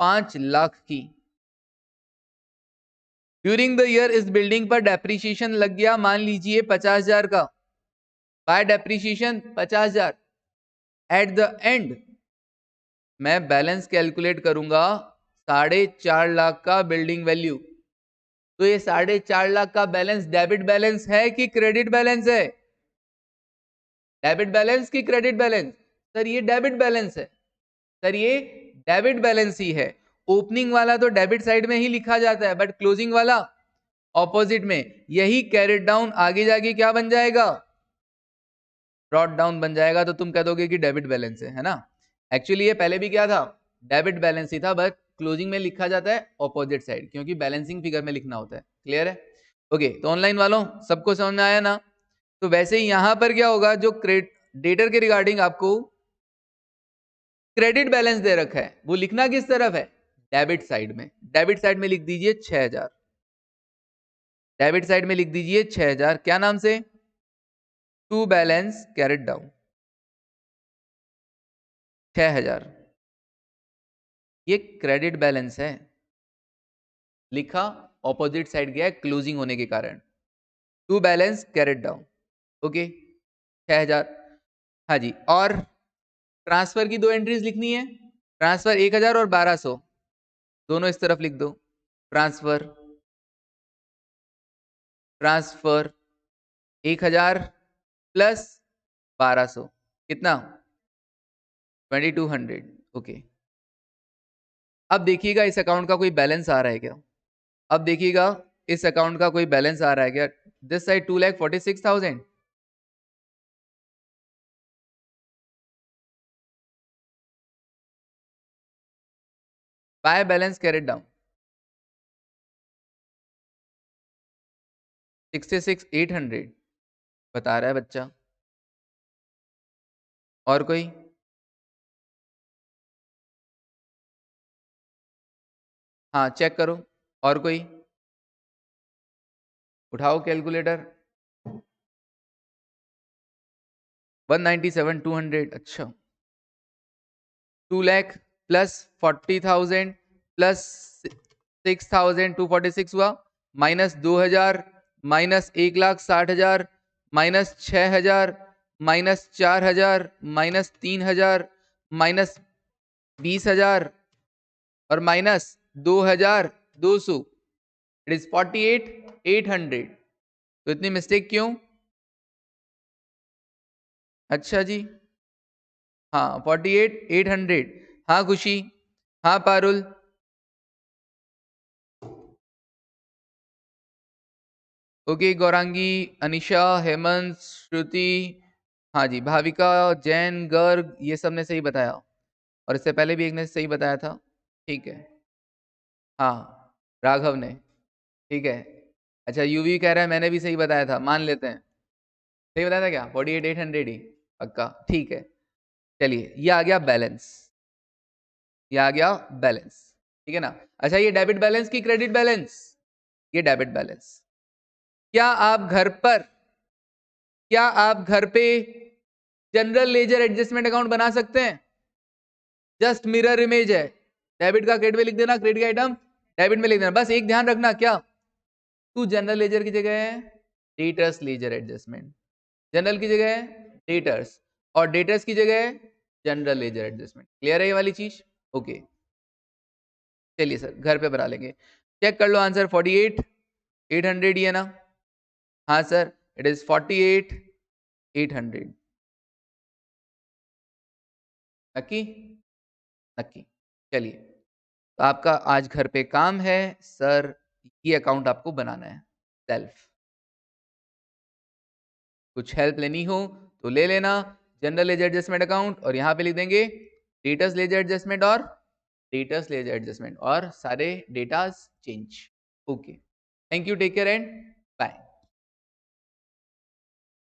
5 लाख की, ड्यूरिंग द ईयर इस बिल्डिंग पर डेप्रीशिएशन लग गया मान लीजिए 50,000 का, by depreciation 50,000। At the end मैं बैलेंस कैलकुलेट करूंगा 4.5 लाख का बिल्डिंग वैल्यू। तो ये 4.5 लाख का बैलेंस डेबिट बैलेंस है कि क्रेडिट बैलेंस है? डेबिट बैलेंस की क्रेडिट बैलेंस? सर ये डेबिट बैलेंस है। सर ये डेबिट बैलेंस ही है। ओपनिंग वाला तो डेबिट साइड में ही लिखा जाता है, बट क्लोजिंग वाला ऑपोजिट में। यही कैरेट डाउन आगे जाके क्या बन जाएगा, ब्रॉट डाउन बन जाएगा। तो तुम कह दोगे कि डेबिट बैलेंस है ना। एक्चुअली ये पहले भी क्या था, डेबिट बैलेंस ही था, बट क्लोजिंग में लिखा जाता है ऑपोजिट साइड, क्योंकि बैलेंसिंग फिगर में लिखना होता है। क्लियर है? ओके, तो ऑनलाइन वालों सबको समझ में आया ना। तो वैसे ही यहां पर क्या होगा, जो डेटर के रिगार्डिंग आपको क्रेडिट बैलेंस दे रखा है, वो लिखना किस तरफ है, डेबिट साइड में। डेबिट साइड में लिख दीजिए 6000, डेबिट साइड में लिख दीजिए 6000, क्या नाम से, टू बैलेंस कैरेट डाउन 6000। ये क्रेडिट बैलेंस है, लिखा ऑपोजिट साइड गया क्लोजिंग होने के कारण, to balance carried down. Okay 6000। हाँ जी, और ट्रांसफर की दो एंट्रीज लिखनी है, ट्रांसफर 1000 और 1200 दोनों इस तरफ लिख दो। ट्रांसफर ट्रांसफर 1000 प्लस 1200 कितना, 2200। ओके, अब देखिएगा इस अकाउंट का कोई बैलेंस आ रहा है क्या, अब देखिएगा इस अकाउंट का कोई बैलेंस आ रहा है क्या। This side 2,46,000, bye balance carried down 66,800 बता रहा है बच्चा। और कोई, हाँ चेक करो, और कोई, उठाओ कैलकुलेटर। 197,200, अच्छा 2 लाख प्लस 40,000 प्लस 6,246 हुआ, minus 2,000 minus 1,60,000 minus 6,000 minus 4,000 minus 3,000 minus 20,000 और माइनस 2,200, इट इज 48,800। तो इतनी मिस्टेक क्यों, अच्छा जी, हाँ 48,800। हाँ खुशी, हाँ पारुल, ओके गौरांगी, अनिशा, हेमंत, श्रुति, हाँ जी भाविका, जैन, गर्ग, ये सब ने सही बताया, और इससे पहले भी एक ने सही बताया था। ठीक है, हाँ राघव ने, ठीक है। अच्छा यूवी कह रहा है मैंने भी सही बताया था, मान लेते हैं सही बताया था क्या, 48,800 ही पक्का, ठीक है। चलिए ये आ गया बैलेंस, ये आ गया बैलेंस, ठीक है ना। अच्छा ये डेबिट बैलेंस की क्रेडिट बैलेंस, ये डेबिट बैलेंस। क्या आप घर पर, क्या आप घर पे जनरल लेजर एडजस्टमेंट अकाउंट बना सकते हैं, जस्ट मिरर इमेज है, डेबिट का क्रेडिट में लिख देना, क्रेडिट का आइटम डेबिट में लिख देना। बस एक ध्यान रखना, क्या टू जनरल लेजर की जगह है डेटर्स लेजर एडजस्टमेंट, जनरल की जगह है डेटर्स, और डेटर्स की जगह है जनरल लेजर एडजस्टमेंट। क्लियर है ये वाली चीज, ओके। चलिए सर घर पे बना लेंगे, चेक कर लो आंसर, 48,800 ही है ना, हाँ सर इट इज 48,800। नक्की, नक्की। चलिए तो आपका आज घर पे काम है सर, ये अकाउंट आपको बनाना है सेल्फ। कुछ हेल्प लेनी हो तो ले लेना, जनरल लेजर एडजस्टमेंट अकाउंट, और यहाँ पे लिख देंगे डेटर्स लेजर एडजस्टमेंट और डेटर्स लेजर एडजस्टमेंट, और सारे datas change. Okay, thank you, take care and